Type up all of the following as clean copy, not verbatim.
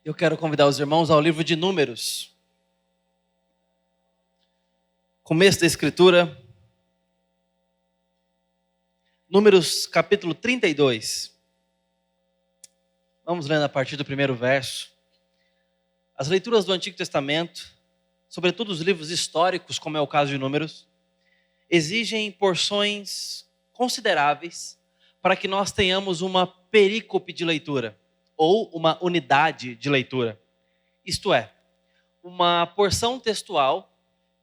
Eu quero convidar os irmãos ao livro de Números. Começo da Escritura. Números capítulo 32. Vamos lendo a partir do primeiro verso. As leituras do Antigo Testamento, sobretudo os livros históricos, como é o caso de Números, exigem porções consideráveis para que nós tenhamos uma perícope de leitura, ou uma unidade de leitura. Isto é, uma porção textual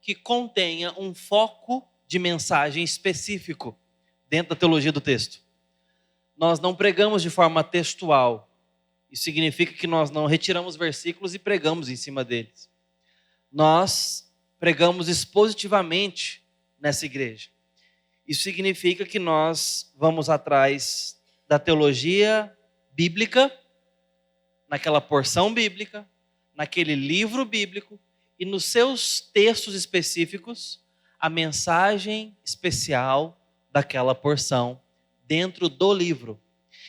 que contenha um foco de mensagem específico dentro da teologia do texto. Nós não pregamos de forma textual. Isso significa que nós não retiramos versículos e pregamos em cima deles. Nós pregamos expositivamente nessa igreja. Isso significa que nós vamos atrás da teologia bíblica, naquela porção bíblica, naquele livro bíblico e nos seus textos específicos, a mensagem especial daquela porção dentro do livro.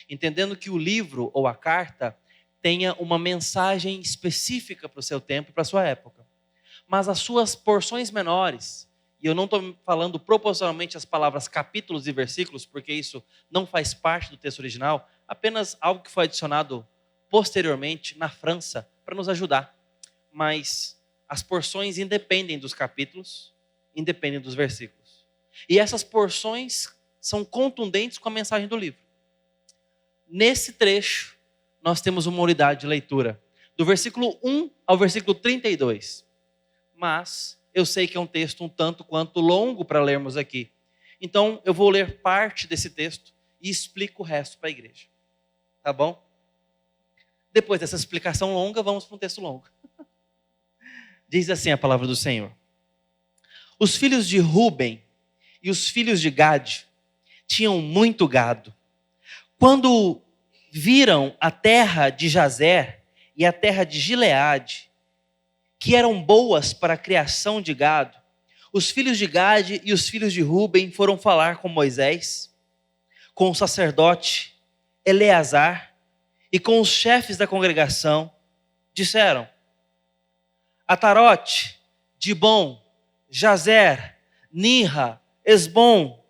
Entendendo que o livro ou a carta tenha uma mensagem específica para o seu tempo e para a sua época. Mas as suas porções menores, e eu não estou falando proporcionalmente as palavras capítulos e versículos, porque isso não faz parte do texto original, apenas algo que foi adicionado posteriormente na França para nos ajudar. Mas as porções independem dos capítulos, independem dos versículos. E essas porções são contundentes com a mensagem do livro. Nesse trecho, nós temos uma unidade de leitura, do versículo 1 ao versículo 32. Mas eu sei que é um texto um tanto quanto longo para lermos aqui. Então, eu vou ler parte desse texto e explico o resto para a igreja. Tá bom? Depois dessa explicação longa, vamos para um texto longo. Diz assim a palavra do Senhor. Os filhos de Ruben e os filhos de Gade tinham muito gado. Quando viram a terra de Jazer e a terra de Gileade, que eram boas para a criação de gado, os filhos de Gade e os filhos de Ruben foram falar com Moisés, com o sacerdote Eleazar e com os chefes da congregação. Disseram: Atarote, Dibom, Jazer, Ninra, Esbom,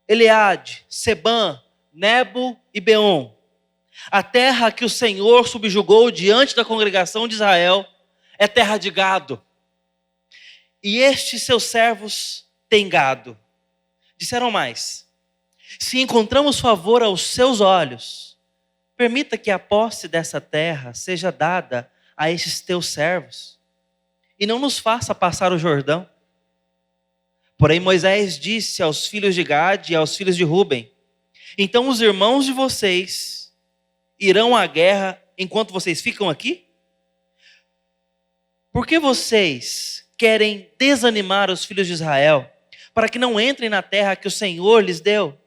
Eleade, Sebã, Nebo e Beom. A terra que o Senhor subjugou diante da congregação de Israel é terra de gado. E estes seus servos têm gado. Disseram mais: se encontramos favor aos seus olhos, permita que a posse dessa terra seja dada a estes teus servos, e não nos faça passar o Jordão. Porém Moisés disse aos filhos de Gade e aos filhos de Ruben: então os irmãos de vocês irão à guerra enquanto vocês ficam aqui? Por que vocês querem desanimar os filhos de Israel, para que não entrem na terra que o Senhor lhes deu?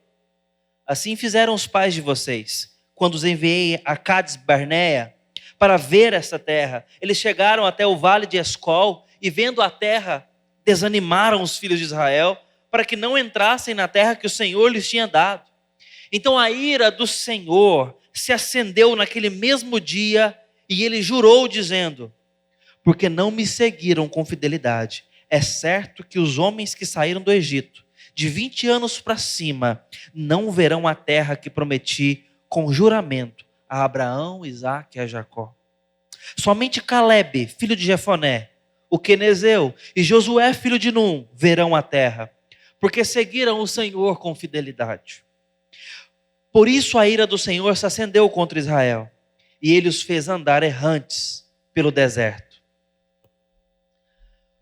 Assim fizeram os pais de vocês, quando os enviei a Cades Barnea para ver essa terra. Eles chegaram até o vale de Escol e, vendo a terra, desanimaram os filhos de Israel para que não entrassem na terra que o Senhor lhes tinha dado. Então a ira do Senhor se acendeu naquele mesmo dia e ele jurou dizendo: porque não me seguiram com fidelidade, é certo que os homens que saíram do Egito de 20 anos para cima não verão a terra que prometi com juramento a Abraão, Isaque e a Jacó. Somente Calebe, filho de Jefoné, o quenezeu, e Josué, filho de Num, verão a terra, porque seguiram o Senhor com fidelidade. Por isso a ira do Senhor se acendeu contra Israel, e ele os fez andar errantes pelo deserto.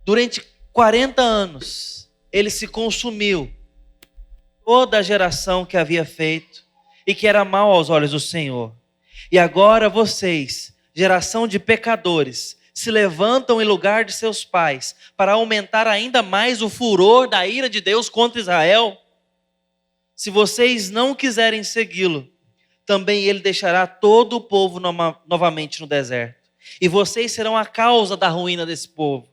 Durante 40 anos, ele se consumiu toda a geração que havia feito e que era mal aos olhos do Senhor. E agora vocês, geração de pecadores, se levantam em lugar de seus pais para aumentar ainda mais o furor da ira de Deus contra Israel. Se vocês não quiserem segui-lo, também ele deixará todo o povo novamente no deserto. E vocês serão a causa da ruína desse povo.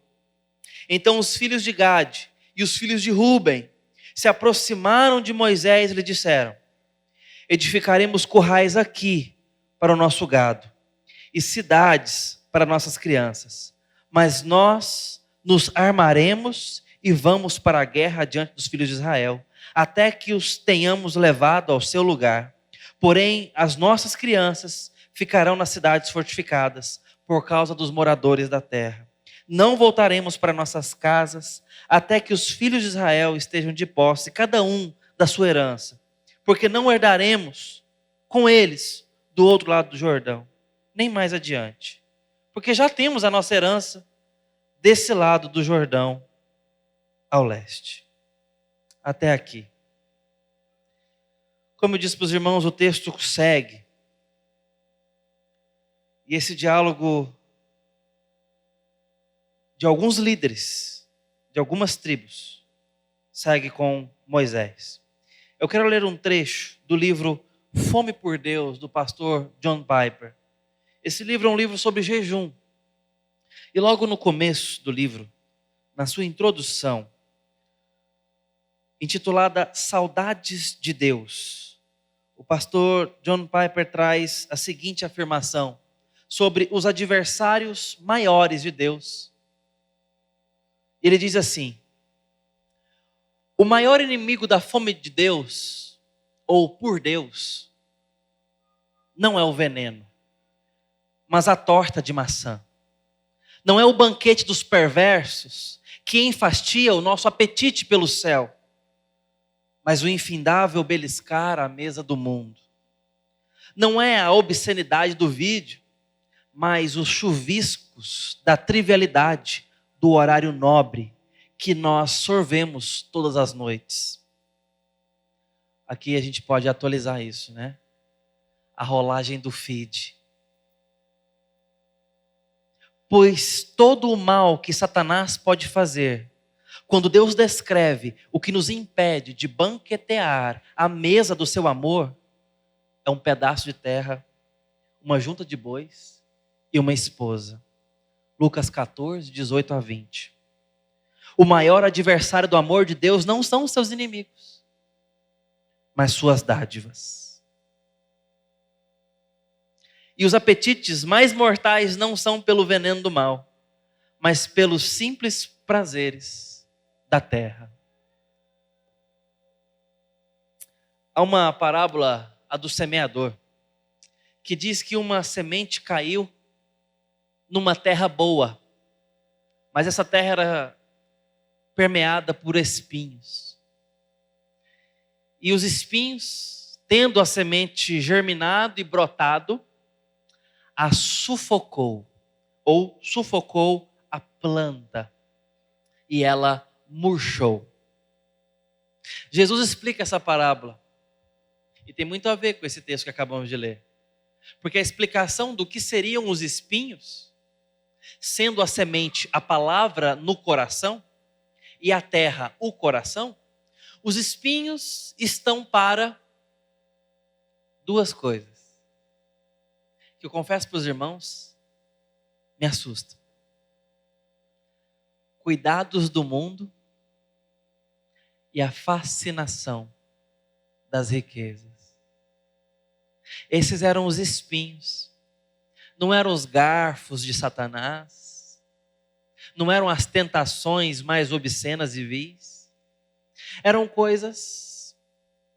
Então os filhos de Gade e os filhos de Ruben se aproximaram de Moisés e lhe disseram: edificaremos currais aqui para o nosso gado e cidades para nossas crianças. Mas nós nos armaremos e vamos para a guerra diante dos filhos de Israel, até que os tenhamos levado ao seu lugar. Porém, as nossas crianças ficarão nas cidades fortificadas, por causa dos moradores da terra. Não voltaremos para nossas casas, até que os filhos de Israel estejam de posse, cada um da sua herança, porque não herdaremos com eles do outro lado do Jordão, nem mais adiante, porque já temos a nossa herança desse lado do Jordão ao leste. Até aqui. Como eu disse para os irmãos, o texto segue. E esse diálogo de alguns líderes, de algumas tribos, segue com Moisés. Eu quero ler um trecho do livro Fome por Deus, do pastor John Piper. Esse livro é um livro sobre jejum. E logo no começo do livro, na sua introdução, intitulada Saudades de Deus, o pastor John Piper traz a seguinte afirmação sobre os adversários maiores de Deus. Ele diz assim: o maior inimigo da fome de Deus, ou por Deus, não é o veneno, mas a torta de maçã. Não é o banquete dos perversos que enfastia o nosso apetite pelo céu, mas o infindável beliscar à mesa do mundo. Não é a obscenidade do vídeo, mas os chuviscos da trivialidade do horário nobre que nós sorvemos todas as noites. Aqui a gente pode atualizar isso, né? A rolagem do feed. Pois todo o mal que Satanás pode fazer, quando Deus descreve o que nos impede de banquetear a mesa do seu amor, é um pedaço de terra, uma junta de bois e uma esposa. Lucas 14, 18 a 20. O maior adversário do amor de Deus não são os seus inimigos, mas suas dádivas. E os apetites mais mortais não são pelo veneno do mal, mas pelos simples prazeres da terra. Há uma parábola, a do semeador, que diz que uma semente caiu numa terra boa, mas essa terra era permeada por espinhos. E os espinhos, tendo a semente germinado e brotado, a sufocou, ou sufocou a planta, e ela murchou. Jesus explica essa parábola, e tem muito a ver com esse texto que acabamos de ler, porque a explicação do que seriam os espinhos, sendo a semente a palavra no coração, e a terra o coração, os espinhos estão para duas coisas, que eu confesso para os irmãos, me assustam. Cuidados do mundo e a fascinação das riquezas. Esses eram os espinhos. Não eram os garfos de Satanás. Não eram as tentações mais obscenas e vis. Eram coisas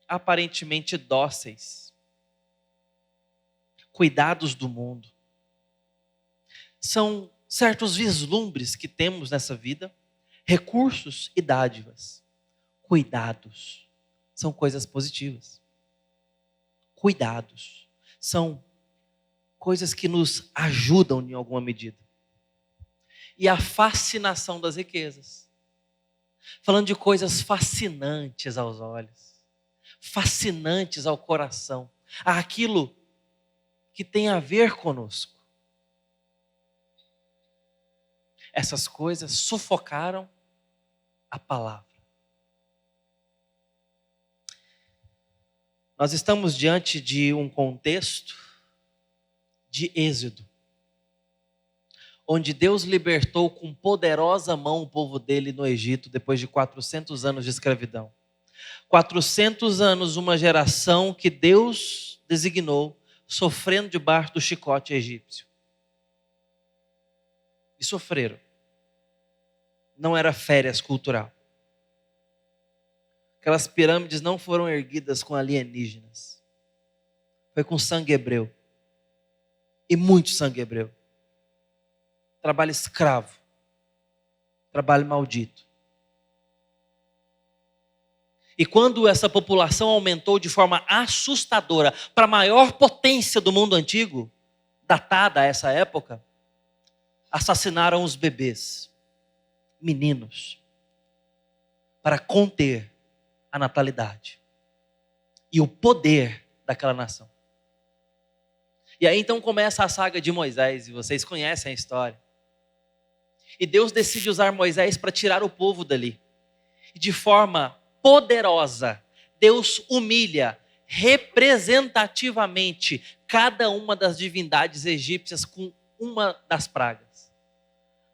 aparentemente dóceis. Cuidados do mundo. São certos vislumbres que temos nessa vida, recursos e dádivas. Cuidados são coisas positivas. Cuidados são coisas que nos ajudam em alguma medida. E a fascinação das riquezas. Falando de coisas fascinantes aos olhos, fascinantes ao coração, aquilo que tem a ver conosco. Essas coisas sufocaram a palavra. Nós estamos diante de um contexto de êxodo, onde Deus libertou com poderosa mão o povo dele no Egito, depois de 400 anos de escravidão. 400 anos, uma geração que Deus designou, sofrendo debaixo do chicote egípcio. sofreram. Não era férias cultural. Aquelas pirâmides não foram erguidas com alienígenas. Foi com sangue hebreu. E muito sangue hebreu. Trabalho escravo. Trabalho maldito. E quando essa população aumentou de forma assustadora para a maior potência do mundo antigo, datada a essa época, assassinaram os bebês, meninos, para conter a natalidade e o poder daquela nação. E aí então começa a saga de Moisés, e vocês conhecem a história. E Deus decide usar Moisés para tirar o povo dali. E de forma poderosa, Deus humilha representativamente cada uma das divindades egípcias com uma das pragas.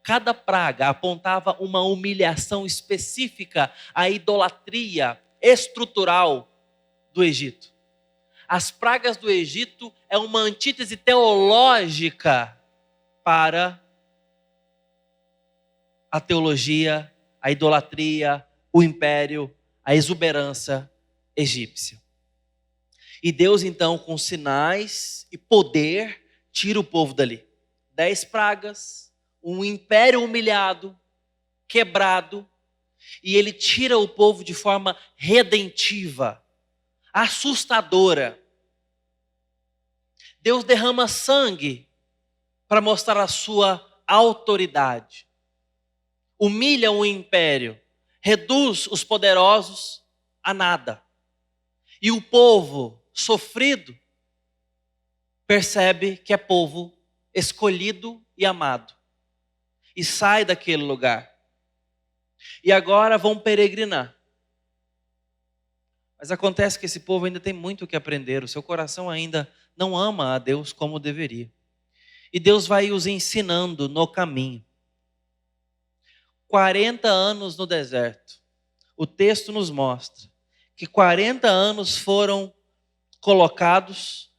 Cada praga apontava uma humilhação específica à idolatria estrutural do Egito. As pragas do Egito é uma antítese teológica para a teologia, a idolatria, o império, a exuberância egípcia. E Deus então, com sinais e poder, tira o povo dali. 10 pragas, um império humilhado, quebrado, e ele tira o povo de forma redentiva, assustadora. Deus derrama sangue para mostrar a sua autoridade. Humilha o império, reduz os poderosos a nada. E o povo sofrido percebe que é povo escolhido e amado. E sai daquele lugar. E agora vão peregrinar. Mas acontece que esse povo ainda tem muito o que aprender. O seu coração ainda não ama a Deus como deveria. E Deus vai os ensinando no caminho. 40 anos no deserto. O texto nos mostra que 40 anos foram colocados,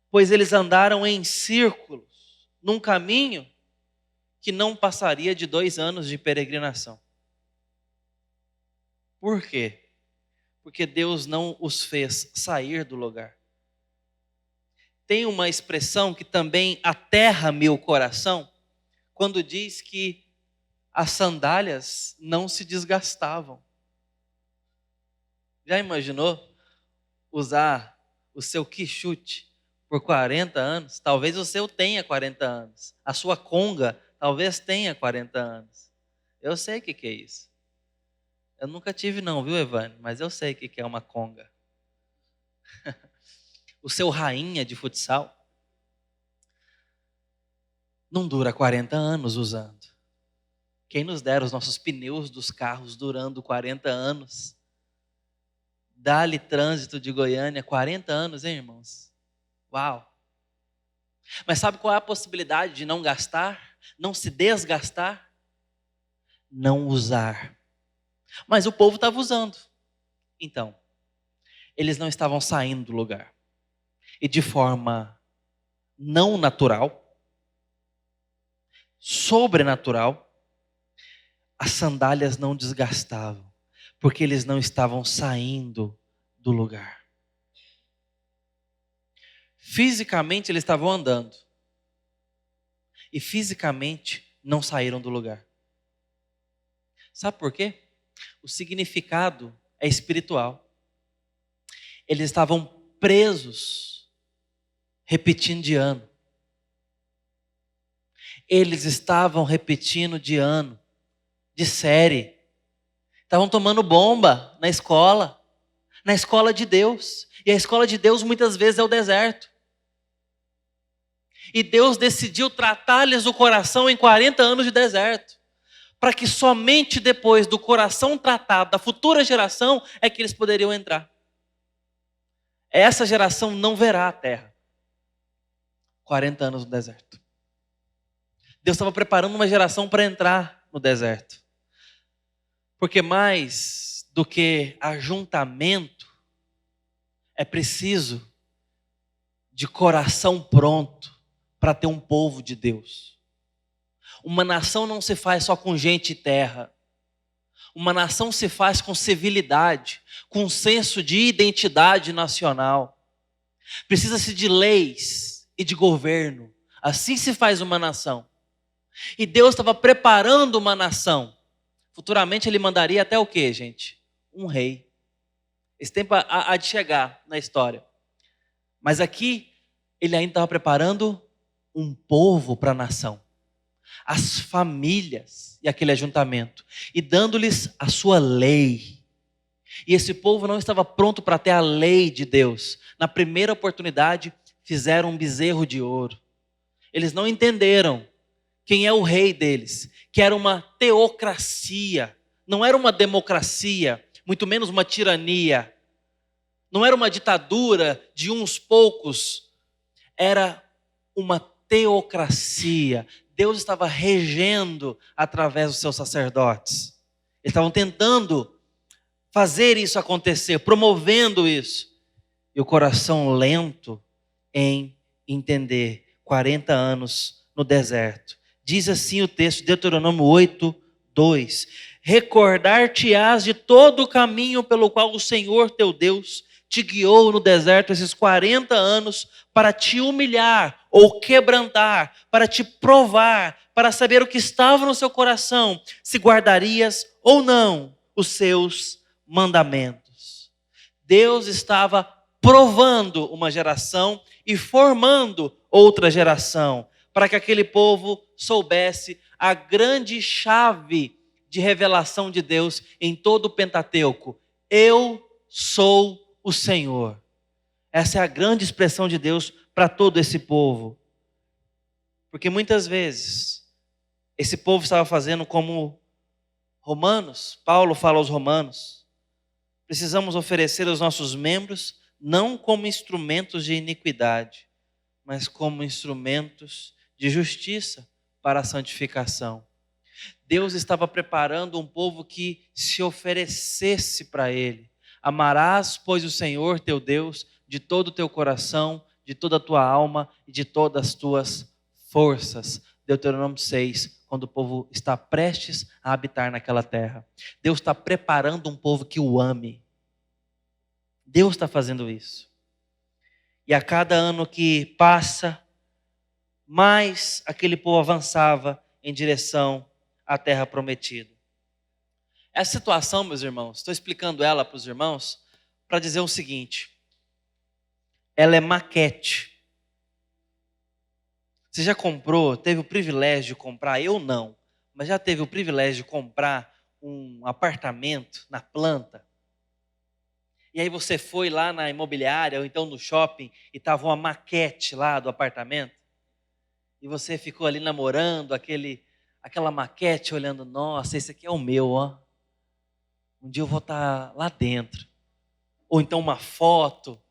pois eles andaram em círculos, num caminho que não passaria de 2 anos de peregrinação. Por quê? Porque Deus não os fez sair do lugar. Tem uma expressão que também aterra-me o coração, quando diz que as sandálias não se desgastavam. Já imaginou usar o seu quichute por 40 anos? Talvez o seu tenha 40 anos. A sua conga talvez tenha 40 anos. Eu sei o que é isso. Eu nunca tive não, viu, Evane? Mas eu sei o que é uma conga. O seu rainha de futsal não dura 40 anos usando. Quem nos dera os nossos pneus dos carros durando 40 anos? Dá-lhe Trânsito de Goiânia, 40 anos, hein, irmãos? Uau! Mas sabe qual é a possibilidade de não gastar? Não se desgastar? Não usar. Mas o povo estava usando. Então, eles não estavam saindo do lugar. E de forma não natural, sobrenatural, as sandálias não desgastavam, porque eles não estavam saindo do lugar. Fisicamente eles estavam andando, e fisicamente não saíram do lugar. Sabe por quê? O significado é espiritual. Eles estavam presos, repetindo de ano. Eles estavam repetindo de ano, de série. Estavam tomando bomba na escola de Deus. E a escola de Deus muitas vezes é o deserto. E Deus decidiu tratar-lhes o coração em 40 anos de deserto, para que somente depois do coração tratado da futura geração é que eles poderiam entrar. Essa geração não verá a terra. 40 anos no deserto. Deus estava preparando uma geração para entrar no deserto. Porque mais do que ajuntamento, é preciso de coração pronto para ter um povo de Deus. Uma nação não se faz só com gente e terra. Uma nação se faz com civilidade, com senso de identidade nacional. Precisa-se de leis e de governo. Assim se faz uma nação. E Deus estava preparando uma nação. Futuramente ele mandaria até o quê, gente? Um rei. Esse tempo há de chegar na história. Mas aqui ele ainda estava preparando um povo para a nação. As famílias e aquele ajuntamento. E dando-lhes a sua lei. E esse povo não estava pronto para ter a lei de Deus. Na primeira oportunidade, fizeram um bezerro de ouro. Eles não entenderam quem é o rei deles, que era uma teocracia, não era uma democracia, muito menos uma tirania, não era uma ditadura de uns poucos, era uma teocracia. Deus estava regendo através dos seus sacerdotes. Eles estavam tentando fazer isso acontecer, promovendo isso. E o coração lento em entender. 40 anos no deserto. Diz assim o texto de Deuteronômio 8, 2. Recordar-te-ás de todo o caminho pelo qual o Senhor teu Deus te guiou no deserto esses 40 anos para te humilhar ou quebrantar, para te provar, para saber o que estava no seu coração, se guardarias ou não os seus mandamentos. Deus estava provando uma geração e formando outra geração, para que aquele povo soubesse a grande chave de revelação de Deus em todo o Pentateuco. Eu sou o Senhor. Essa é a grande expressão de Deus para todo esse povo. Porque muitas vezes esse povo estava fazendo como Romanos, Paulo fala aos Romanos, precisamos oferecer os nossos membros não como instrumentos de iniquidade, mas como instrumentos de justiça para a santificação. Deus estava preparando um povo que se oferecesse para Ele. Amarás, pois, o Senhor teu Deus de todo o teu coração, de toda a tua alma e de todas as tuas forças. Deuteronômio 6, quando o povo está prestes a habitar naquela terra. Deus está preparando um povo que o ame. Deus está fazendo isso. E a cada ano que passa, mais aquele povo avançava em direção à terra prometida. Essa situação, meus irmãos, estou explicando ela para os irmãos para dizer o seguinte: ela é maquete. Você já comprou, teve o privilégio de comprar? Eu não, mas já teve o privilégio de comprar um apartamento na planta? E aí você foi lá na imobiliária ou então no shopping e estava uma maquete lá do apartamento? E você ficou ali namorando aquela maquete, olhando, nossa, esse aqui é o meu, ó. Um dia eu vou estar lá dentro. Ou então uma foto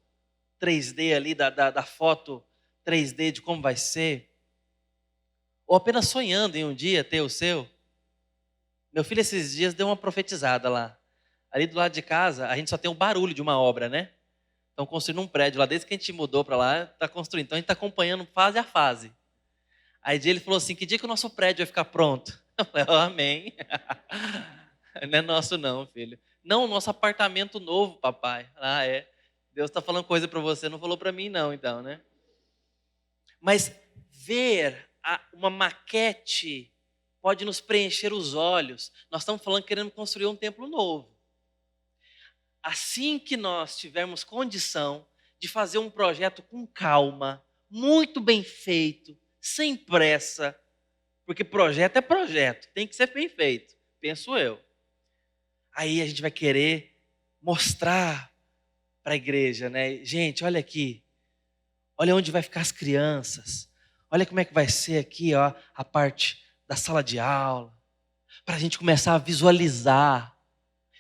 3D ali, da foto 3D de como vai ser. Ou apenas sonhando em um dia ter o seu. Meu filho esses dias deu uma profetizada lá. Ali do lado de casa, a gente só tem o barulho de uma obra, né? Estão construindo um prédio lá, desde que a gente mudou para lá, está construindo. Então a gente está acompanhando fase a fase. Aí ele falou assim, que dia que o nosso prédio vai ficar pronto? Eu falei, oh, amém. Não é nosso não, filho. Não, nosso apartamento novo, papai. Ah, é. Deus está falando coisa para você, não falou para mim não, então, né? Mas ver uma maquete pode nos preencher os olhos. Nós estamos falando querendo construir um templo novo. Assim que nós tivermos condição de fazer um projeto com calma, muito bem feito, sem pressa, porque projeto é projeto, tem que ser bem feito, penso eu. Aí a gente vai querer mostrar para a igreja, né? Gente, olha aqui, olha onde vai ficar as crianças, olha como é que vai ser aqui, ó, a parte da sala de aula, para a gente começar a visualizar,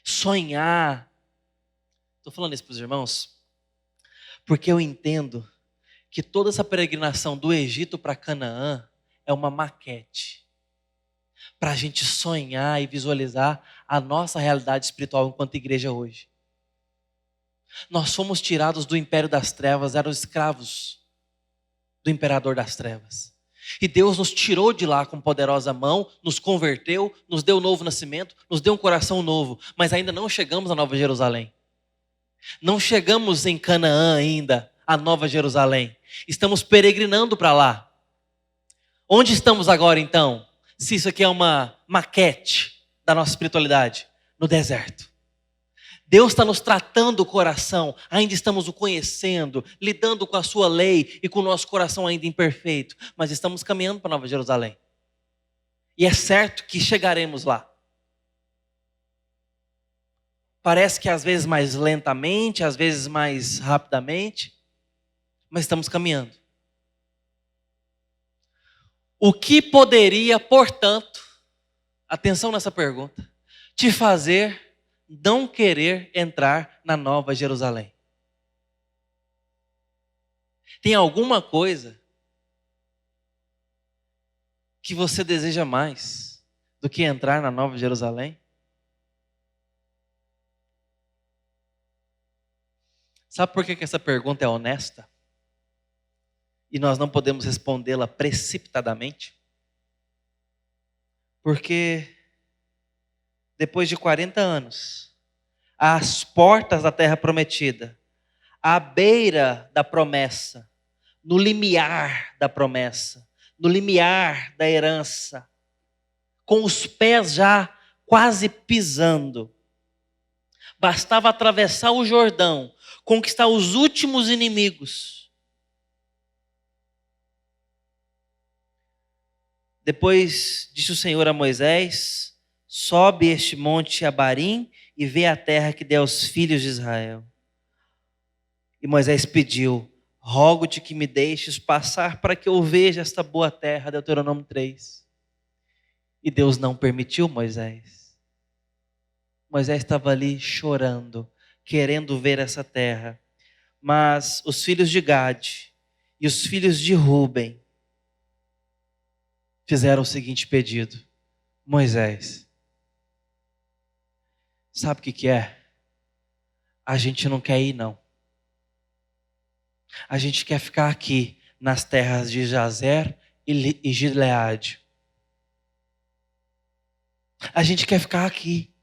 sonhar. Estou falando isso para os irmãos, porque eu entendo que toda essa peregrinação do Egito para Canaã é uma maquete para a gente sonhar e visualizar a nossa realidade espiritual enquanto igreja hoje. Nós fomos tirados do império das trevas, eram escravos do imperador das trevas. E Deus nos tirou de lá com poderosa mão, nos converteu, nos deu um novo nascimento, nos deu um coração novo. Mas ainda não chegamos à Nova Jerusalém. Não chegamos em Canaã ainda, a Nova Jerusalém. Estamos peregrinando para lá. Onde estamos agora então? Se isso aqui é uma maquete da nossa espiritualidade, no deserto. Deus está nos tratando o coração, ainda estamos o conhecendo, lidando com a sua lei e com o nosso coração ainda imperfeito, mas estamos caminhando para Nova Jerusalém. E é certo que chegaremos lá. Parece que às vezes mais lentamente, às vezes mais rapidamente, mas estamos caminhando. O que poderia, portanto, atenção nessa pergunta, te fazer não querer entrar na Nova Jerusalém? Tem alguma coisa que você deseja mais do que entrar na Nova Jerusalém? Sabe por que essa pergunta é honesta? E nós não podemos respondê-la precipitadamente? Porque depois de 40 anos, às portas da terra prometida, à beira da promessa, no limiar da promessa, no limiar da herança, com os pés já quase pisando, bastava atravessar o Jordão, conquistar os últimos inimigos. Depois disse o Senhor a Moisés: sobe este monte Abarim e vê a terra que deu aos filhos de Israel. E Moisés pediu: rogo-te que me deixes passar para que eu veja esta boa terra. Deuteronômio 3. E Deus não permitiu Moisés. Moisés estava ali chorando, querendo ver essa terra. Mas os filhos de Gade e os filhos de Ruben fizeram o seguinte pedido: Moisés, sabe o que é? A gente não quer ir, não. A gente quer ficar aqui nas terras de Jazer e Gileade. A gente quer ficar aqui.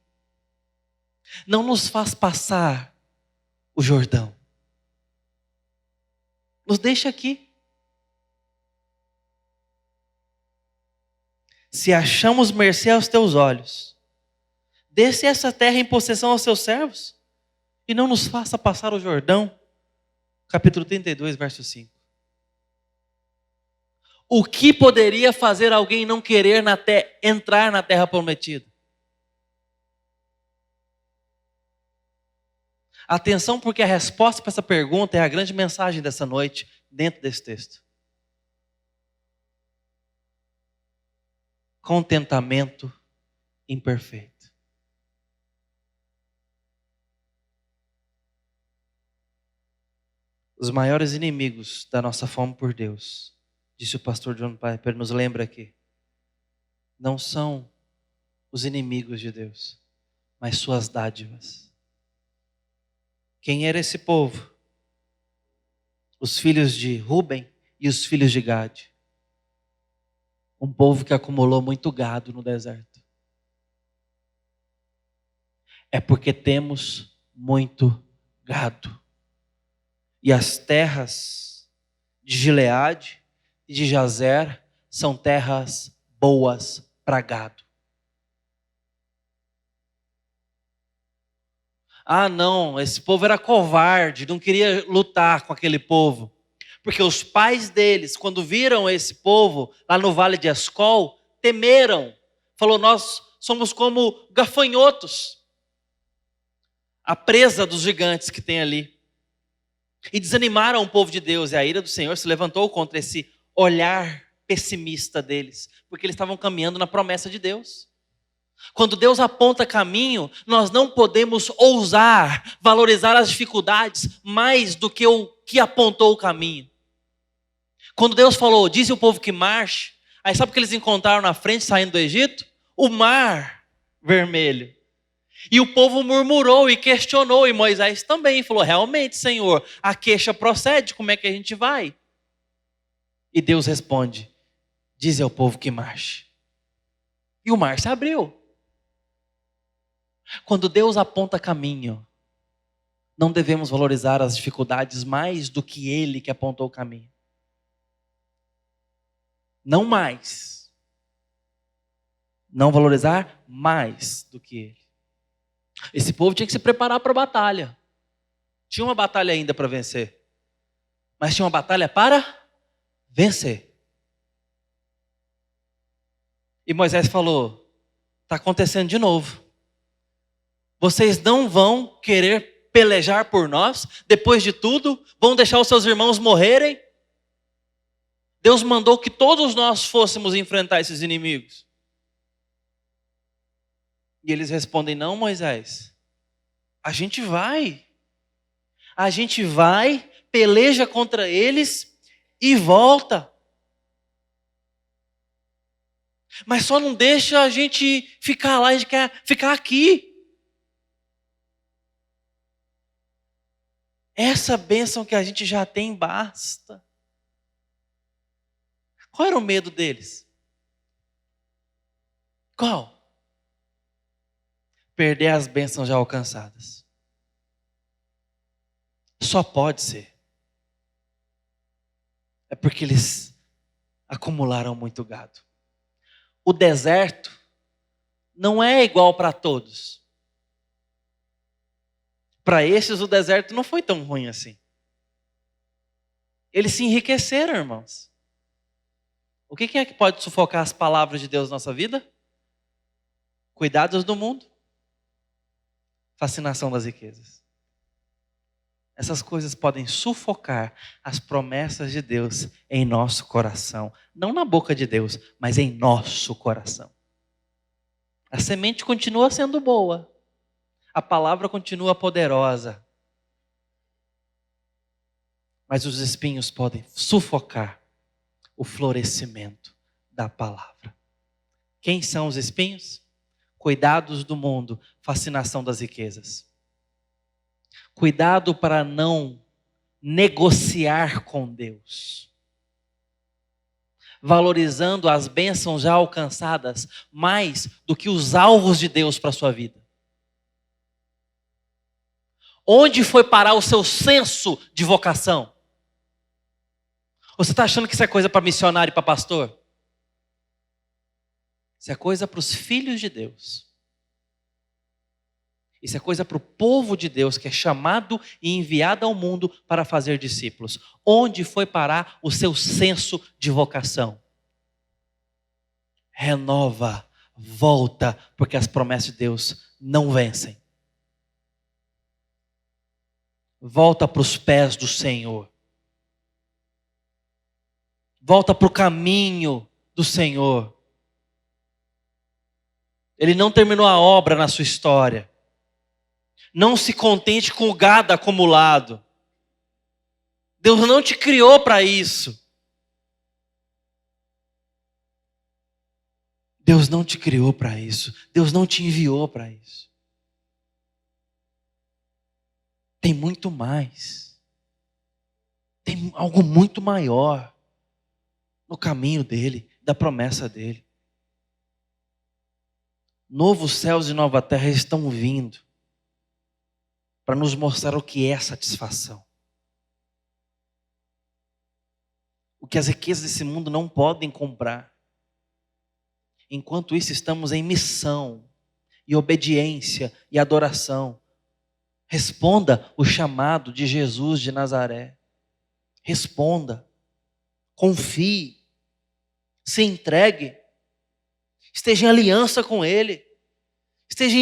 Não nos faz passar o Jordão. Nos deixa aqui. Se achamos mercê aos teus olhos, desse essa terra em possessão aos seus servos e não nos faça passar o Jordão. Capítulo 32, verso 5. O que poderia fazer alguém não querer entrar na terra prometida? Atenção, porque a resposta para essa pergunta é a grande mensagem dessa noite, dentro desse texto. Contentamento imperfeito. Os maiores inimigos da nossa fome por Deus, disse o pastor John Piper, nos lembra aqui, não são os inimigos de Deus, mas suas dádivas. Quem era esse povo? Os filhos de Ruben e os filhos de Gade. Um povo que acumulou muito gado no deserto. É porque temos muito gado. E as terras de Gileade e de Jazer são terras boas para gado. Ah, não, esse povo era covarde, não queria lutar com aquele povo. Porque os pais deles, quando viram esse povo lá no Vale de Escol, temeram. Falou, nós somos como gafanhotos. A presa dos gigantes que tem ali. E desanimaram o povo de Deus. E a ira do Senhor se levantou contra esse olhar pessimista deles. Porque eles estavam caminhando na promessa de Deus. Quando Deus aponta caminho, nós não podemos ousar valorizar as dificuldades mais do que o que apontou o caminho. Quando Deus falou, diz o povo que marche, aí sabe o que eles encontraram na frente saindo do Egito? O mar vermelho. E o povo murmurou e questionou, e Moisés também falou, realmente, Senhor, a queixa procede, como é que a gente vai? E Deus responde, dize ao povo que marche. E o mar se abriu. Quando Deus aponta caminho, não devemos valorizar as dificuldades mais do que Ele que apontou o caminho. Não mais. Não valorizar mais do que Ele. Esse povo tinha que se preparar para a batalha. Tinha uma batalha ainda para vencer. Mas tinha uma batalha para vencer. E Moisés falou: está acontecendo de novo. Vocês não vão querer pelejar por nós? Depois de tudo, vão deixar os seus irmãos morrerem? Deus mandou que todos nós fôssemos enfrentar esses inimigos. E eles respondem: não, Moisés, a gente vai. A gente vai, peleja contra eles e volta. Mas só não deixa a gente ficar lá, a gente quer ficar aqui. Essa bênção que a gente já tem basta. Qual era o medo deles? Qual? Perder as bênçãos já alcançadas. Só pode ser. É porque eles acumularam muito gado. O deserto não é igual para todos. Para esses, o deserto não foi tão ruim assim. Eles se enriqueceram, irmãos. O que é que pode sufocar as palavras de Deus na nossa vida? Cuidados do mundo. Fascinação das riquezas. Essas coisas podem sufocar as promessas de Deus em nosso coração. Não na boca de Deus, mas em nosso coração. A semente continua sendo boa. A palavra continua poderosa. Mas os espinhos podem sufocar o florescimento da palavra. Quem são os espinhos? Cuidados do mundo, fascinação das riquezas. Cuidado para não negociar com Deus. Valorizando as bênçãos já alcançadas mais do que os alvos de Deus para a sua vida. Onde foi parar o seu senso de vocação? Você está achando que isso é coisa para missionário e para pastor? Isso é coisa para os filhos de Deus. Isso é coisa para o povo de Deus que é chamado e enviado ao mundo para fazer discípulos. Onde foi parar o seu senso de vocação? Renova, volta, porque as promessas de Deus não vencem. Volta para os pés do Senhor. Volta para o caminho do Senhor. Ele não terminou a obra na sua história. Não se contente com o gado acumulado. Deus não te criou para isso. Deus não te criou para isso. Deus não te enviou para isso. Tem muito mais. Tem algo muito maior no caminho dele, da promessa dele. Novos céus e nova terra estão vindo para nos mostrar o que é satisfação. O que as riquezas desse mundo não podem comprar. Enquanto isso, estamos em missão, e obediência, e adoração. Responda o chamado de Jesus de Nazaré. Responda. Confie. Se entregue. Esteja em aliança com Ele. Esteja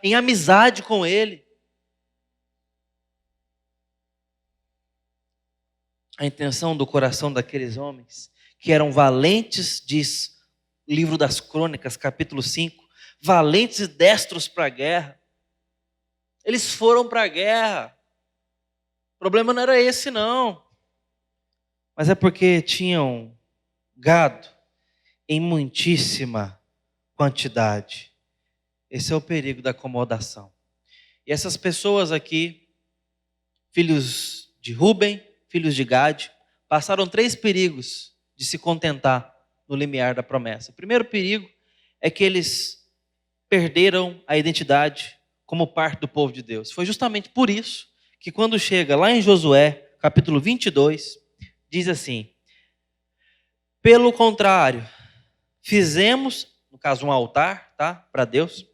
em amizade com Ele. A intenção do coração daqueles homens, que eram valentes, diz o livro das Crônicas, capítulo 5, valentes e destros para a guerra. Eles foram para a guerra. O problema não era esse, não. Mas é porque tinham gado em muitíssima quantidade. Esse é o perigo da acomodação. E essas pessoas aqui, filhos de Rúben, filhos de Gade, passaram 3 perigos de se contentar no limiar da promessa. O primeiro perigo é que eles perderam a identidade como parte do povo de Deus. Foi justamente por isso que quando chega lá em Josué, capítulo 22, diz assim: pelo contrário, fizemos, no caso um altar, tá, para Deus,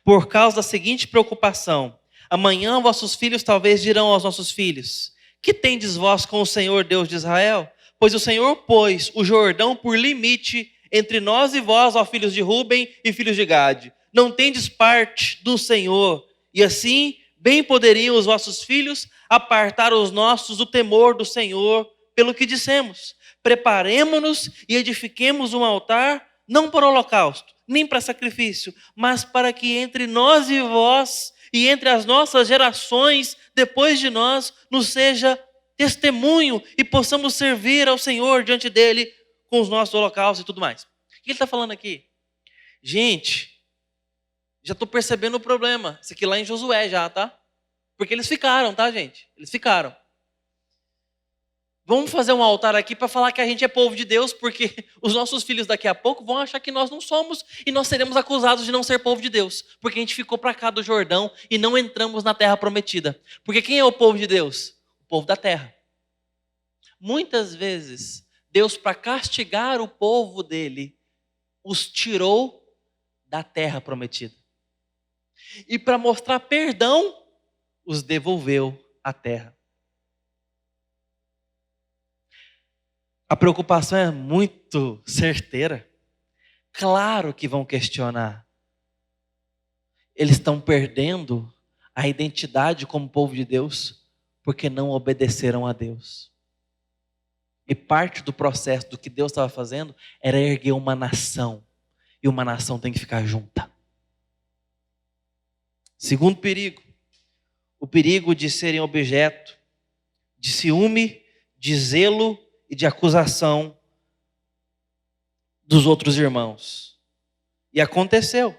por causa da seguinte preocupação: amanhã vossos filhos talvez dirão aos nossos filhos: que tendes vós com o Senhor Deus de Israel? Pois o Senhor pôs o Jordão por limite entre nós e vós, ó filhos de Ruben e filhos de Gade. Não tendes parte do Senhor. E assim, bem poderiam os vossos filhos apartar os nossos do temor do Senhor, pelo que dissemos: preparemo-nos e edifiquemos um altar, não para holocausto, nem para sacrifício, mas para que entre nós e vós, e entre as nossas gerações depois de nós, nos seja testemunho e possamos servir ao Senhor diante dele com os nossos holocaustos e tudo mais. O que ele está falando aqui? Gente, já estou percebendo o problema. Isso aqui lá em Josué já, tá? Porque eles ficaram, tá, gente? Eles ficaram. Vamos fazer um altar aqui para falar que a gente é povo de Deus, porque os nossos filhos daqui a pouco vão achar que nós não somos e nós seremos acusados de não ser povo de Deus, porque a gente ficou para cá do Jordão e não entramos na terra prometida. Porque quem é o povo de Deus? O povo da terra. Muitas vezes, Deus, para castigar o povo dele, os tirou da terra prometida. E para mostrar perdão, os devolveu à terra. A preocupação é muito certeira. Claro que vão questionar. Eles estão perdendo a identidade como povo de Deus porque não obedeceram a Deus. E parte do processo do que Deus estava fazendo era erguer uma nação. E uma nação tem que ficar junta. Segundo perigo, o perigo de serem objeto de ciúme, de zelo e de acusação dos outros irmãos. E aconteceu.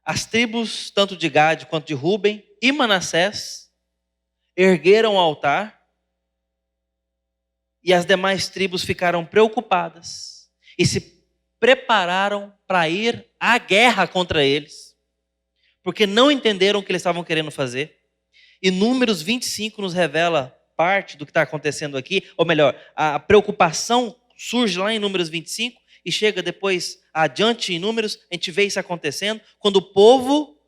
As tribos, tanto de Gade quanto de Ruben e Manassés, ergueram o altar e as demais tribos ficaram preocupadas e se prepararam para ir à guerra contra eles, porque não entenderam o que eles estavam querendo fazer. E Números 25 nos revela parte do que está acontecendo aqui, ou melhor, a preocupação surge lá em Números 25 e chega depois adiante em Números, a gente vê isso acontecendo, quando o povo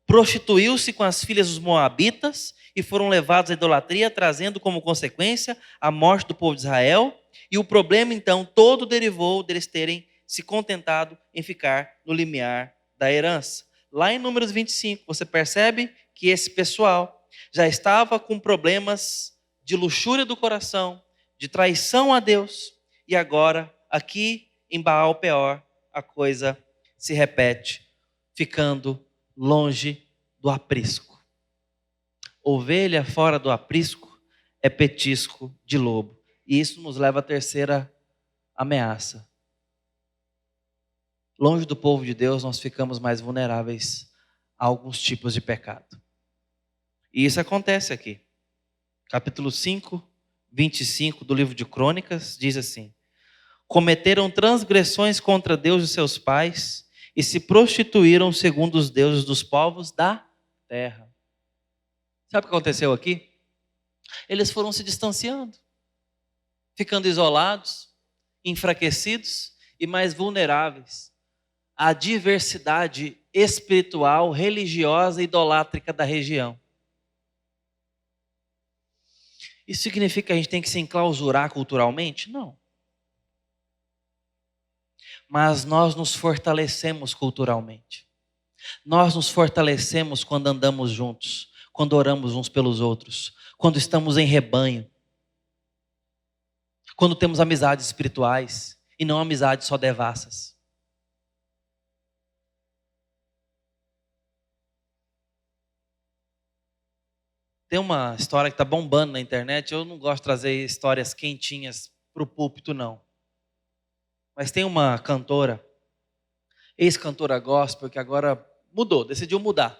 prostituiu-se com as filhas dos moabitas e foram levados à idolatria, trazendo como consequência a morte do povo de Israel. E o problema então todo derivou deles terem se contentado em ficar no limiar da herança. Lá em Números 25, você percebe que esse pessoal já estava com problemas de luxúria do coração, de traição a Deus, e agora, aqui em Baal-Peor, a coisa se repete, ficando longe do aprisco. Ovelha fora do aprisco é petisco de lobo. E isso nos leva à terceira ameaça. Longe do povo de Deus, nós ficamos mais vulneráveis a alguns tipos de pecado. E isso acontece aqui. Capítulo 5, 25 do livro de Crônicas, diz assim: cometeram transgressões contra Deus e seus pais e se prostituíram segundo os deuses dos povos da terra. Sabe o que aconteceu aqui? Eles foram se distanciando, ficando isolados, enfraquecidos e mais vulneráveis à diversidade espiritual, religiosa e idolátrica da região. Isso significa que a gente tem que se enclausurar culturalmente? Não. Mas nós nos fortalecemos culturalmente. Nós nos fortalecemos quando andamos juntos, quando oramos uns pelos outros, quando estamos em rebanho, quando temos amizades espirituais e não amizades só devassas. Tem uma história que está bombando na internet. Eu não gosto de trazer histórias quentinhas para o púlpito, não. Mas tem uma cantora, ex-cantora gospel, que agora mudou, decidiu mudar.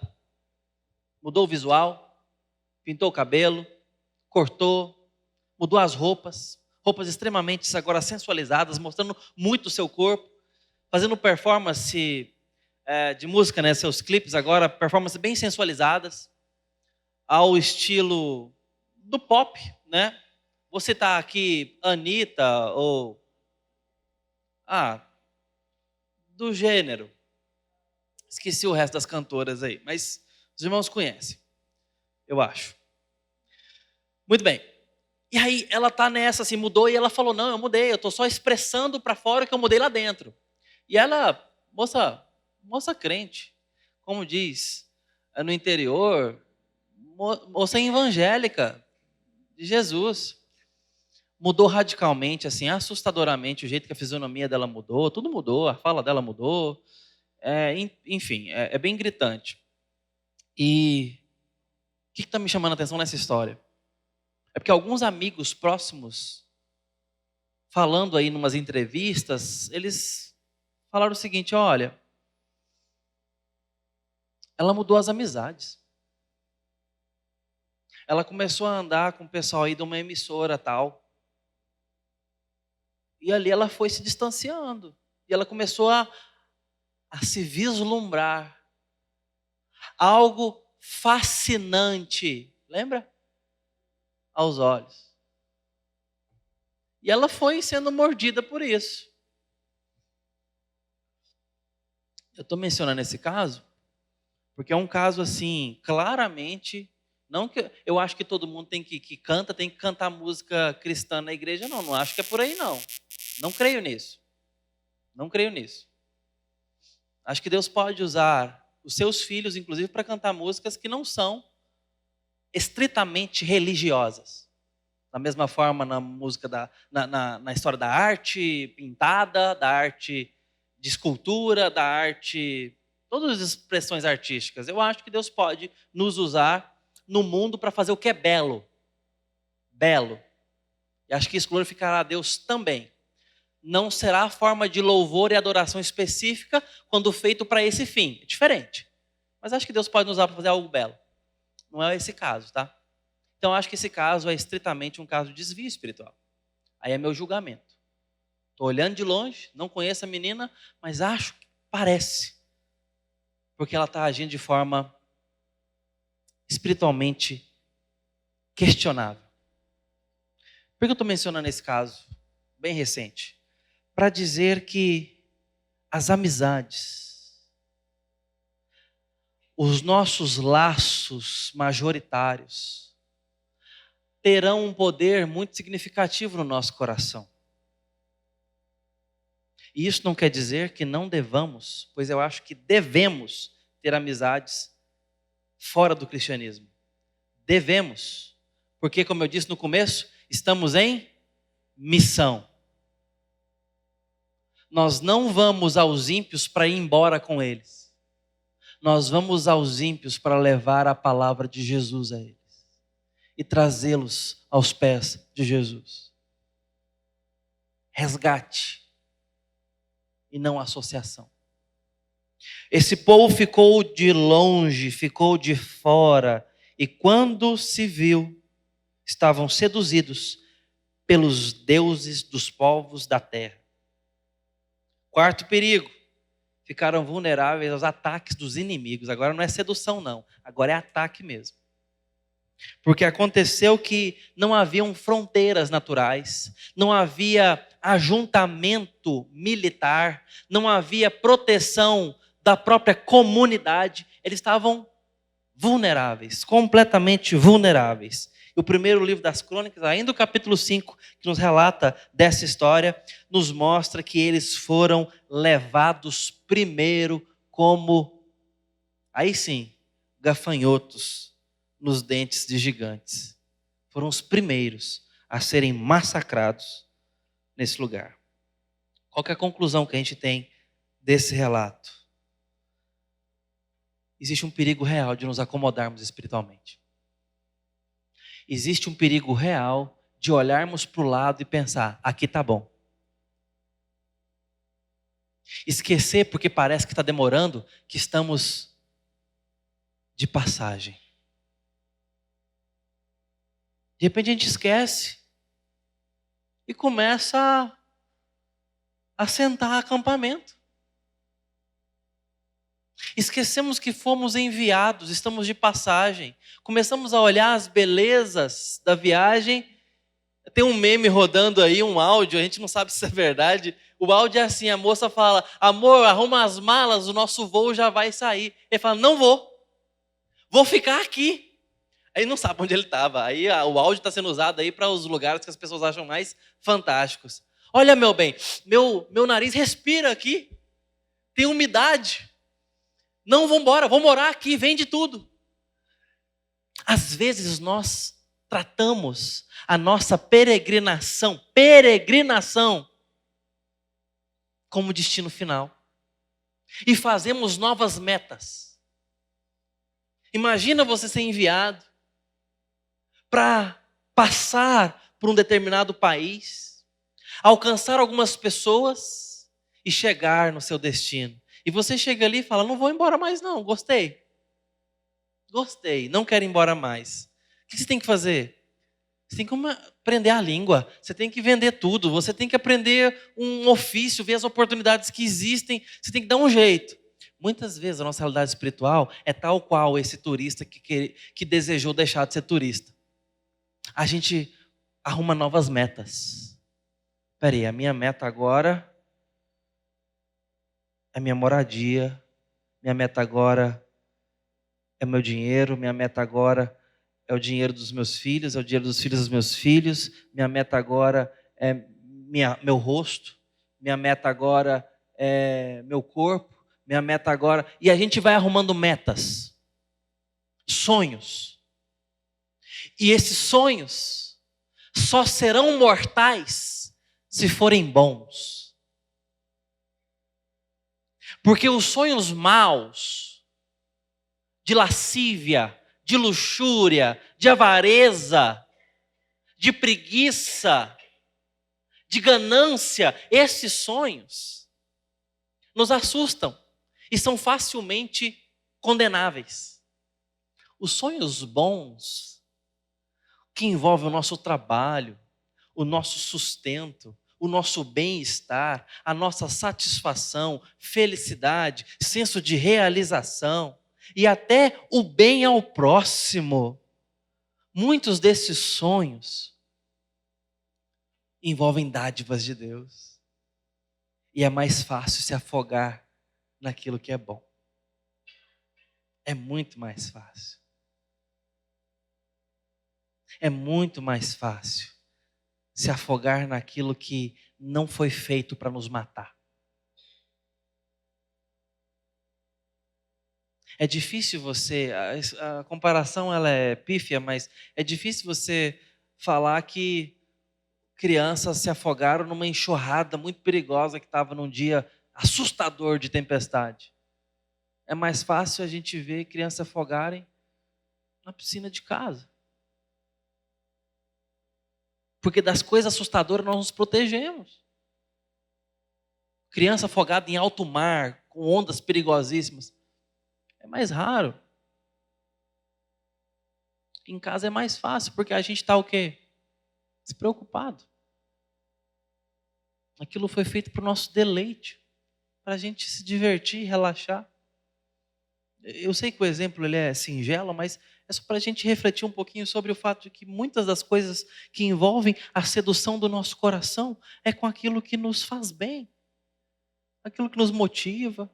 Mudou o visual, pintou o cabelo, cortou, mudou as roupas, roupas extremamente agora sensualizadas, mostrando muito o seu corpo, fazendo performance de música, né? Seus clipes agora, performances bem sensualizadas, ao estilo do pop, né? Você tá aqui, Anitta, ou do gênero. Esqueci o resto das cantoras aí, mas os irmãos conhecem, eu acho. Muito bem. E aí ela tá nessa, assim, mudou, e ela falou, não, eu mudei, eu tô só expressando para fora o que eu mudei lá dentro. E ela, moça crente, como diz no interior, moça evangélica de Jesus. Mudou radicalmente, assim, assustadoramente, o jeito que a fisionomia dela mudou, tudo mudou, a fala dela mudou, enfim, é bem gritante. E o que está me chamando a atenção nessa história? É porque alguns amigos próximos, falando aí em umas entrevistas, eles falaram o seguinte, olha, ela mudou as amizades. Ela começou a andar com o pessoal aí de uma emissora tal. E ali ela foi se distanciando. E ela começou a se vislumbrar. Algo fascinante, lembra? Aos olhos. E ela foi sendo mordida por isso. Eu estou mencionando esse caso, porque é um caso assim, claramente, não que eu acho que todo mundo tem que canta, tem que cantar música cristã na igreja, não acho que é por aí não. Não creio nisso. Não creio nisso. Acho que Deus pode usar os seus filhos, inclusive, para cantar músicas que não são estritamente religiosas. Da mesma forma na música, na história da arte pintada, da arte de escultura, da arte, todas as expressões artísticas. Eu acho que Deus pode nos usar no mundo para fazer o que é belo. Belo. E acho que isso glorificará a Deus também. Não será forma de louvor e adoração específica quando feito para esse fim. É diferente. Mas acho que Deus pode nos usar para fazer algo belo. Não é esse caso, tá? Então acho que esse caso é estritamente um caso de desvio espiritual. Aí é meu julgamento. Estou olhando de longe, não conheço a menina, mas acho que parece. Porque ela está agindo de forma espiritualmente questionável. Por que eu estou mencionando esse caso bem recente? Para dizer que as amizades, os nossos laços majoritários, terão um poder muito significativo no nosso coração. E isso não quer dizer que não devamos, pois eu acho que devemos ter amizades fora do cristianismo. Devemos, porque como eu disse no começo, estamos em missão. Nós não vamos aos ímpios para ir embora com eles. Nós vamos aos ímpios para levar a palavra de Jesus a eles e trazê-los aos pés de Jesus. Resgate e não associação. Esse povo ficou de longe, ficou de fora, e quando se viu, estavam seduzidos pelos deuses dos povos da terra. Quarto perigo, ficaram vulneráveis aos ataques dos inimigos. Agora não é sedução não, agora é ataque mesmo. Porque aconteceu que não haviam fronteiras naturais, não havia ajuntamento militar, não havia proteção da própria comunidade, eles estavam vulneráveis, completamente vulneráveis. E o primeiro livro das Crônicas, ainda o capítulo 5, que nos relata dessa história, nos mostra que eles foram levados primeiro como, aí sim, gafanhotos nos dentes de gigantes. Foram os primeiros a serem massacrados nesse lugar. Qual que é a conclusão que a gente tem desse relato? Existe um perigo real de nos acomodarmos espiritualmente. Existe um perigo real de olharmos para o lado e pensar, aqui está bom. Esquecer porque parece que está demorando, que estamos de passagem. De repente a gente esquece e começa a assentar acampamento. Esquecemos que fomos enviados, estamos de passagem. Começamos a olhar as belezas da viagem. Tem um meme rodando aí, um áudio, a gente não sabe se é verdade. O áudio é assim, a moça fala: amor, arruma as malas, o nosso voo já vai sair. Ele fala: não vou ficar aqui. Aí não sabe onde ele estava. Aí o áudio está sendo usado aí para os lugares que as pessoas acham mais fantásticos. Olha, meu bem, meu nariz respira aqui, tem umidade. Não, vamos embora, vou morar aqui, vende tudo. Às vezes nós tratamos a nossa peregrinação como destino final. E fazemos novas metas. Imagina você ser enviado para passar por um determinado país, alcançar algumas pessoas e chegar no seu destino. E você chega ali e fala: não vou embora mais não, gostei, não quero ir embora mais. O que você tem que fazer? Você tem que aprender a língua, você tem que vender tudo, você tem que aprender um ofício, ver as oportunidades que existem, você tem que dar um jeito. Muitas vezes a nossa realidade espiritual é tal qual esse turista que desejou deixar de ser turista. A gente arruma novas metas. Peraí, a minha meta agora é minha moradia, minha meta agora é meu dinheiro, minha meta agora é o dinheiro dos meus filhos, é o dinheiro dos filhos dos meus filhos, minha meta agora é meu rosto, minha meta agora é meu corpo, minha meta agora... E a gente vai arrumando metas, sonhos. E esses sonhos só serão mortais se forem bons. Porque os sonhos maus, de lascívia, de luxúria, de avareza, de preguiça, de ganância, esses sonhos nos assustam e são facilmente condenáveis. Os sonhos bons, que envolvem o nosso trabalho, o nosso sustento, o nosso bem-estar, a nossa satisfação, felicidade, senso de realização e até o bem ao próximo. Muitos desses sonhos envolvem dádivas de Deus. E é mais fácil se afogar naquilo que é bom. É muito mais fácil. É muito mais fácil se afogar naquilo que não foi feito para nos matar. É difícil você, a comparação ela é pífia, mas é difícil você falar que crianças se afogaram numa enxurrada muito perigosa que estava num dia assustador de tempestade. É mais fácil a gente ver crianças se afogarem na piscina de casa. Porque das coisas assustadoras nós nos protegemos. Criança afogada em alto mar, com ondas perigosíssimas, é mais raro. Em casa é mais fácil, porque a gente está o quê? Despreocupado. Aquilo foi feito para o nosso deleite, para a gente se divertir, relaxar. Eu sei que o exemplo ele é singelo, mas é só para a gente refletir um pouquinho sobre o fato de que muitas das coisas que envolvem a sedução do nosso coração é com aquilo que nos faz bem, aquilo que nos motiva.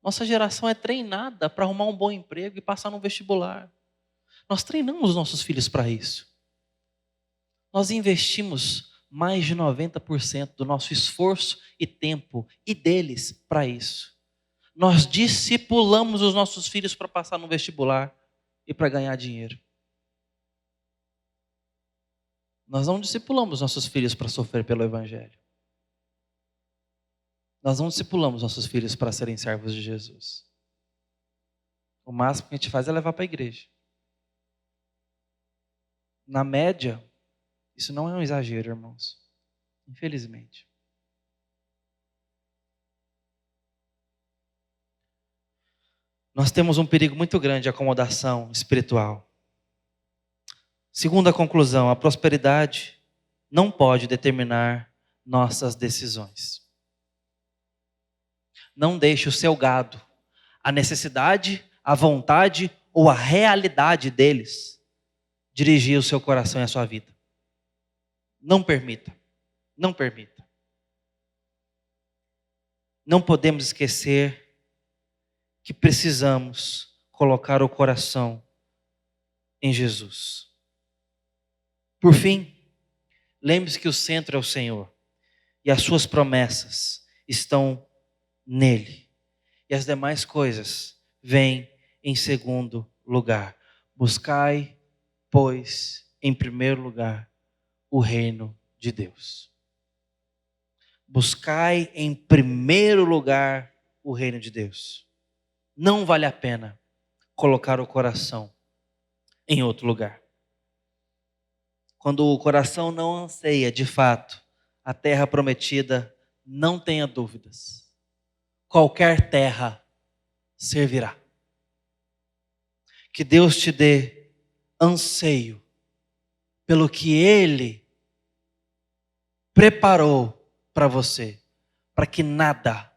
Nossa geração é treinada para arrumar um bom emprego e passar no vestibular. Nós treinamos os nossos filhos para isso. Nós investimos mais de 90% do nosso esforço e tempo e deles para isso. Nós discipulamos os nossos filhos para passar no vestibular e para ganhar dinheiro. Nós não discipulamos nossos filhos para sofrer pelo Evangelho. Nós não discipulamos nossos filhos para serem servos de Jesus. O máximo que a gente faz é levar para a igreja. Na média, isso não é um exagero, irmãos. Infelizmente. Nós temos um perigo muito grande de acomodação espiritual. Segunda conclusão, a prosperidade não pode determinar nossas decisões. Não deixe o seu gado, a necessidade, a vontade ou a realidade deles dirigir o seu coração e a sua vida. Não permita. Não permita. Não podemos esquecer que precisamos colocar o coração em Jesus. Por fim, lembre-se que o centro é o Senhor e as suas promessas estão nele. E as demais coisas vêm em segundo lugar. Buscai, pois, em primeiro lugar, o reino de Deus. Buscai em primeiro lugar o reino de Deus. Não vale a pena colocar o coração em outro lugar. Quando o coração não anseia, de fato, a terra prometida, não tenha dúvidas. Qualquer terra servirá. Que Deus te dê anseio pelo que Ele preparou para você, para que nada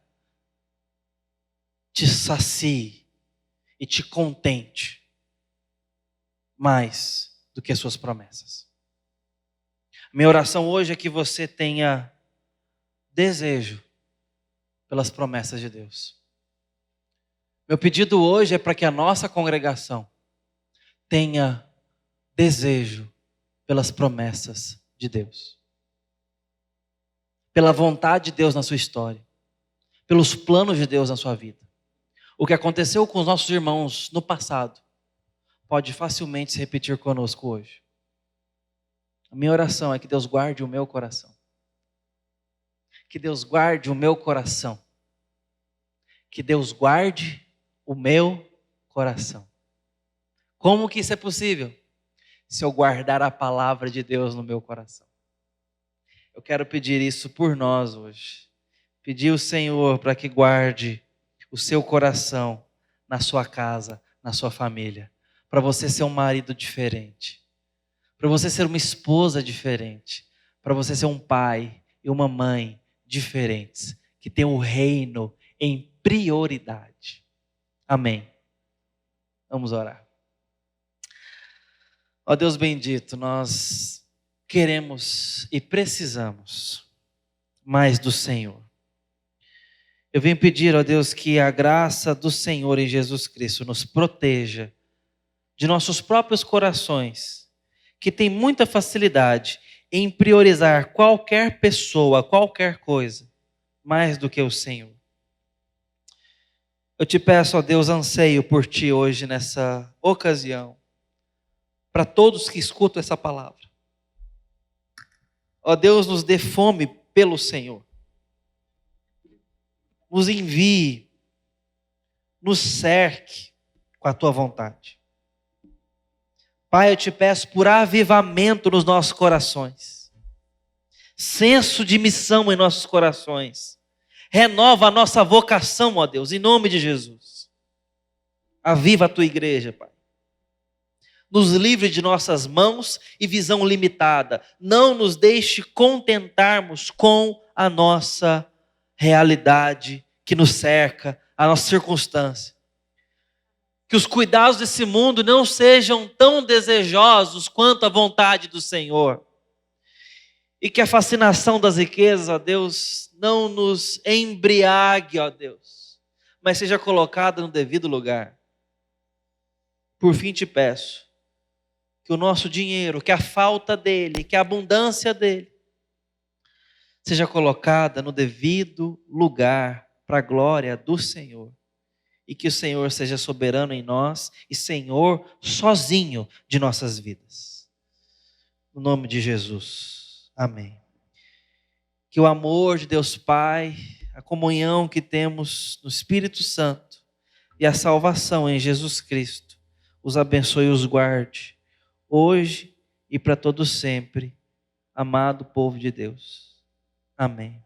te sacie e te contente mais do que as suas promessas. Minha oração hoje é que você tenha desejo pelas promessas de Deus. Meu pedido hoje é para que a nossa congregação tenha desejo pelas promessas de Deus. Pela vontade de Deus na sua história. Pelos planos de Deus na sua vida. O que aconteceu com os nossos irmãos no passado pode facilmente se repetir conosco hoje. A minha oração é que Deus guarde o meu coração. Que Deus guarde o meu coração. Que Deus guarde o meu coração. Como que isso é possível? Se eu guardar a palavra de Deus no meu coração. Eu quero pedir isso por nós hoje. Pedir ao Senhor para que guarde o seu coração na sua casa, na sua família. Para você ser um marido diferente. Para você ser uma esposa diferente. Para você ser um pai e uma mãe diferentes. Que tem o reino em prioridade. Amém. Vamos orar. Ó Deus bendito, nós queremos e precisamos mais do Senhor. Eu venho pedir, ó Deus, que a graça do Senhor em Jesus Cristo nos proteja de nossos próprios corações, que tem muita facilidade em priorizar qualquer pessoa, qualquer coisa, mais do que o Senhor. Eu te peço, ó Deus, anseio por Ti hoje nessa ocasião, para todos que escutam essa palavra. Ó Deus, nos dê fome pelo Senhor. Nos envie, nos cerque com a Tua vontade. Pai, eu te peço por avivamento nos nossos corações. Senso de missão em nossos corações. Renova a nossa vocação, ó Deus, em nome de Jesus. Aviva a Tua igreja, Pai. Nos livre de nossas mãos e visão limitada. Não nos deixe contentarmos com a nossa realidade que nos cerca, a nossa circunstância. Que os cuidados desse mundo não sejam tão desejosos quanto a vontade do Senhor. E que a fascinação das riquezas, ó Deus, não nos embriague, ó Deus, mas seja colocada no devido lugar. Por fim te peço que o nosso dinheiro, que a falta dele, que a abundância dele, seja colocada no devido lugar para a glória do Senhor. E que o Senhor seja soberano em nós e Senhor sozinho de nossas vidas. No nome de Jesus. Amém. Que o amor de Deus Pai, a comunhão que temos no Espírito Santo e a salvação em Jesus Cristo os abençoe e os guarde, hoje e para todo sempre, amado povo de Deus. Amém.